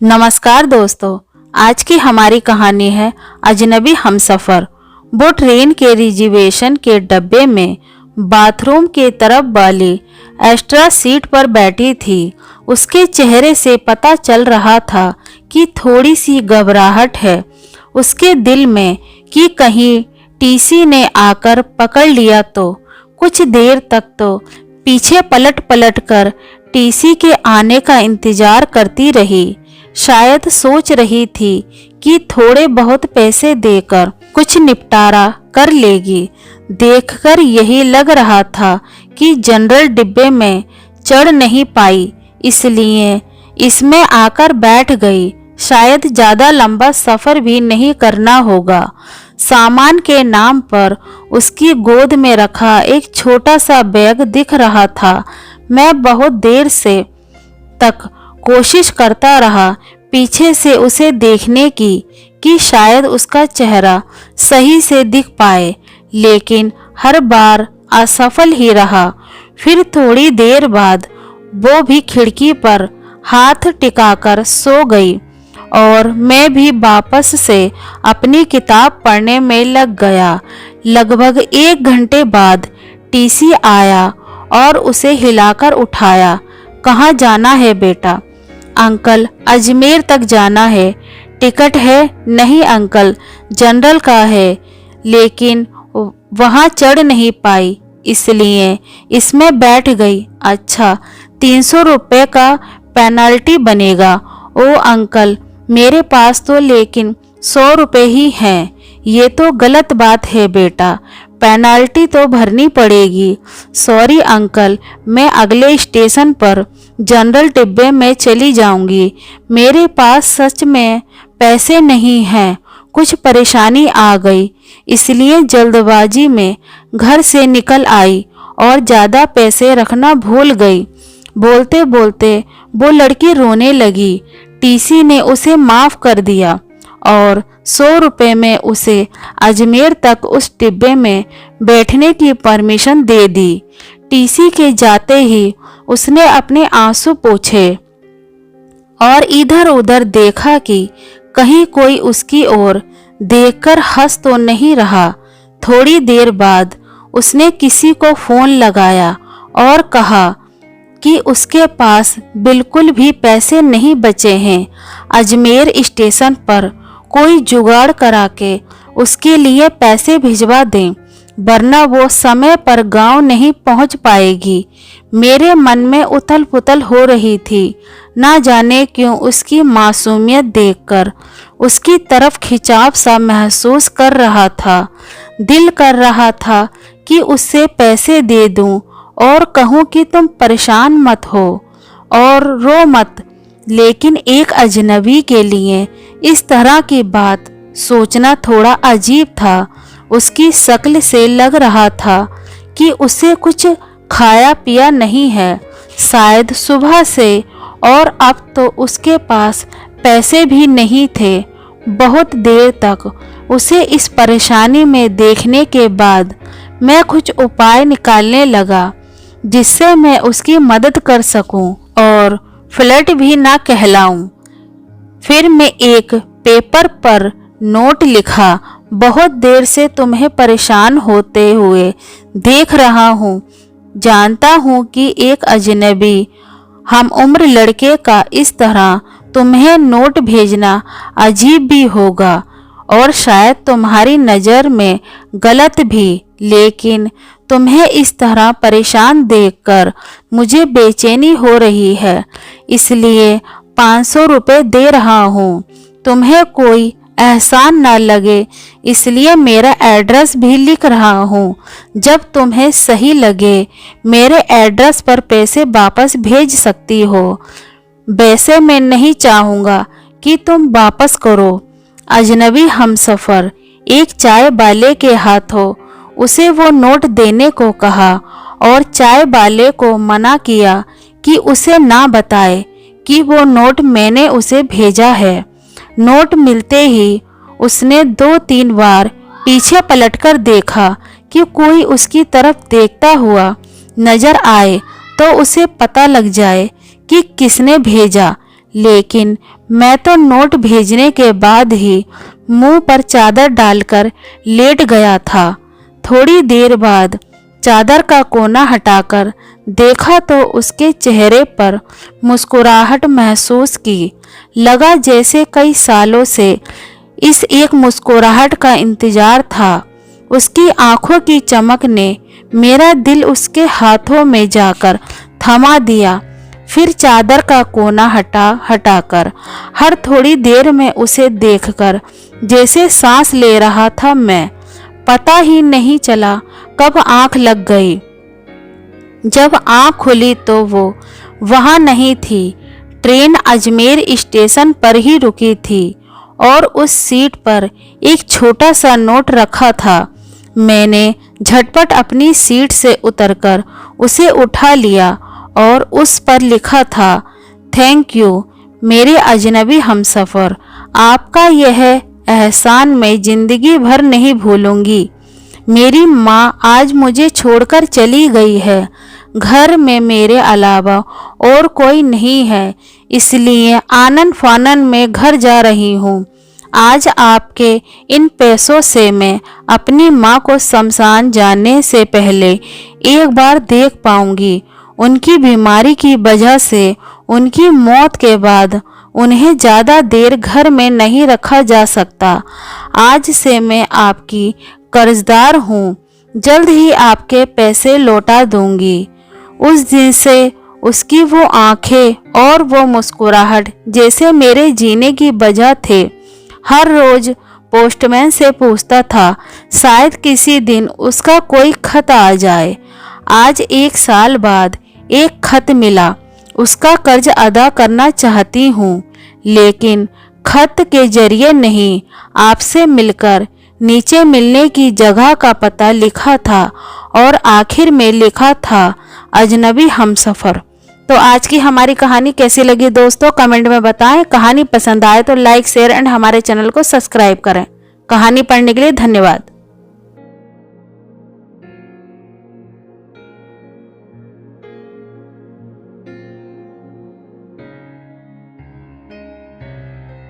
नमस्कार दोस्तों, आज की हमारी कहानी है अजनबी हमसफर। वो ट्रेन के रिजर्वेशन के डब्बे में बाथरूम के तरफ वाली एक्स्ट्रा सीट पर बैठी थी। उसके चेहरे से पता चल रहा था कि थोड़ी सी घबराहट है उसके दिल में कि कहीं टीसी ने आकर पकड़ लिया तो। कुछ देर तक तो पीछे पलट पलट कर टीसी के आने का इंतजार करती रही। शायद सोच रही थी कि थोड़े बहुत पैसे देकर कुछ निपटारा कर लेगी। देखकर यही लग रहा था कि जनरल डिब्बे में चढ़ नहीं पाई, इसलिए इसमें आकर बैठ गई। शायद ज़्यादा लंबा सफ़र भी नहीं करना होगा। सामान के नाम पर उसकी गोद में रखा एक छोटा सा बैग दिख रहा था। मैं बहुत देर से तक कोशिश करता रहा पीछे से उसे देखने की कि शायद उसका चेहरा सही से दिख पाए, लेकिन हर बार असफल ही रहा। फिर थोड़ी देर बाद वो भी खिड़की पर हाथ टिकाकर सो गई और मैं भी वापस से अपनी किताब पढ़ने में लग गया। लगभग 1 घंटे बाद टीसी आया और उसे हिलाकर उठाया। कहाँ जाना है बेटा? अंकल, अजमेर तक जाना है। टिकट है? नहीं अंकल, जनरल का है, लेकिन वहाँ चढ़ नहीं पाई, इसलिए इसमें बैठ गई। अच्छा, 300 रुपये का पेनल्टी बनेगा। ओ अंकल, मेरे पास तो लेकिन 100 रुपये ही हैं। ये तो गलत बात है बेटा, पेनल्टी तो भरनी पड़ेगी। सॉरी अंकल, मैं अगले स्टेशन पर जनरल डिब्बे में चली जाऊंगी। मेरे पास सच में पैसे नहीं हैं, कुछ परेशानी आ गई, इसलिए जल्दबाजी में घर से निकल आई और ज़्यादा पैसे रखना भूल गई। बोलते बोलते वो लड़की रोने लगी। टीसी ने उसे माफ़ कर दिया और 100 रुपये में उसे अजमेर तक उस डिब्बे में बैठने की परमिशन दे दी। टीसी के जाते ही उसने अपने आंसू पोंछे और इधर उधर देखा कि कहीं कोई उसकी ओर देखकर हंस तो नहीं रहा। थोड़ी देर बाद उसने किसी को फ़ोन लगाया और कहा कि उसके पास बिल्कुल भी पैसे नहीं बचे हैं। अजमेर स्टेशन पर कोई जुगाड़ करा के उसके लिए पैसे भिजवा दें, वरना वो समय पर गांव नहीं पहुंच पाएगी। मेरे मन में उथल पुथल हो रही थी। ना जाने क्यों उसकी मासूमियत देखकर उसकी तरफ खिंचाव सा महसूस कर रहा था। दिल कर रहा था कि उससे पैसे दे दूं और कहूं कि तुम परेशान मत हो और रो मत, लेकिन एक अजनबी के लिए इस तरह की बात सोचना थोड़ा अजीब था। उसकी शक्ल से लग रहा था कि उसे कुछ खाया पिया नहीं है, शायद सुबह से, और अब तो उसके पास पैसे भी नहीं थे। बहुत देर तक उसे इस परेशानी में देखने के बाद मैं कुछ उपाय निकालने लगा जिससे मैं उसकी मदद कर सकूं और फ्लर्ट भी ना कहलाऊं। फिर मैं एक पेपर पर नोट लिखा। बहुत देर से तुम्हें परेशान होते हुए देख रहा हूँ। जानता हूँ कि एक अजनबी हम उम्र लड़के का इस तरह तुम्हें नोट भेजना अजीब भी होगा और शायद तुम्हारी नज़र में गलत भी, लेकिन तुम्हें इस तरह परेशान देखकर मुझे बेचैनी हो रही है, इसलिए 500 रुपये दे रहा हूँ। तुम्हें कोई एहसान ना लगे, इसलिए मेरा एड्रेस भी लिख रहा हूँ। जब तुम्हें सही लगे मेरे एड्रेस पर पैसे वापस भेज सकती हो। वैसे मैं नहीं चाहूँगा कि तुम वापस करो। अजनबी हमसफ़र एक चाय वाले के हाथों उसे वो नोट देने को कहा और चाय वाले को मना किया कि उसे ना बताए कि वो नोट मैंने उसे भेजा है। नोट मिलते ही उसने 2-3 बार पीछे पलटकर देखा कि कोई उसकी तरफ देखता हुआ नजर आए तो उसे पता लग जाए कि किसने भेजा, लेकिन मैं तो नोट भेजने के बाद ही मुंह पर चादर डालकर लेट गया था। थोड़ी देर बाद चादर का कोना हटाकर देखा तो उसके चेहरे पर मुस्कुराहट महसूस की। लगा जैसे कई सालों से इस एक मुस्कुराहट का इंतजार था। उसकी आंखों की चमक ने मेरा दिल उसके हाथों में जाकर थमा दिया। फिर चादर का कोना हटाकर हर थोड़ी देर में उसे देखकर जैसे सांस ले रहा था मैं। पता ही नहीं चला कब आंख लग गई। जब आंख खुली तो वो वहां नहीं थी। ट्रेन अजमेर स्टेशन पर ही रुकी थी और उस सीट पर एक छोटा सा नोट रखा था। मैंने झटपट अपनी सीट से उतरकर उसे उठा लिया और उस पर लिखा था, थैंक यू मेरे अजनबी हमसफ़र, आपका यह एहसान मैं ज़िंदगी भर नहीं भूलूंगी। मेरी माँ आज मुझे छोड़कर चली गई है। घर में मेरे अलावा और कोई नहीं है, इसलिए आनन फानन में घर जा रही हूँ। आज आपके इन पैसों से मैं अपनी माँ को शमशान जाने से पहले एक बार देख पाऊंगी। उनकी बीमारी की वजह से उनकी मौत के बाद उन्हें ज़्यादा देर घर में नहीं रखा जा सकता। आज से मैं आपकी कर्जदार हूँ। जल्द ही आपके पैसे लौटा दूंगी। उस दिन से उसकी वो आंखें और वो मुस्कुराहट जैसे मेरे जीने की वजह थे। हर रोज पोस्टमैन से पूछता था, शायद किसी दिन उसका कोई खत आ जाए। आज 1 साल बाद एक खत मिला। उसका कर्ज अदा करना चाहती हूँ, लेकिन खत के जरिए नहीं, आपसे मिलकर। नीचे मिलने की जगह का पता लिखा था और आखिर में लिखा था, अजनबी हमसफ़र। तो आज की हमारी कहानी कैसी लगी दोस्तों, कमेंट में बताएं। कहानी पसंद आए तो लाइक शेयर एंड हमारे चैनल को सब्सक्राइब करें। कहानी पढ़ने के लिए धन्यवाद।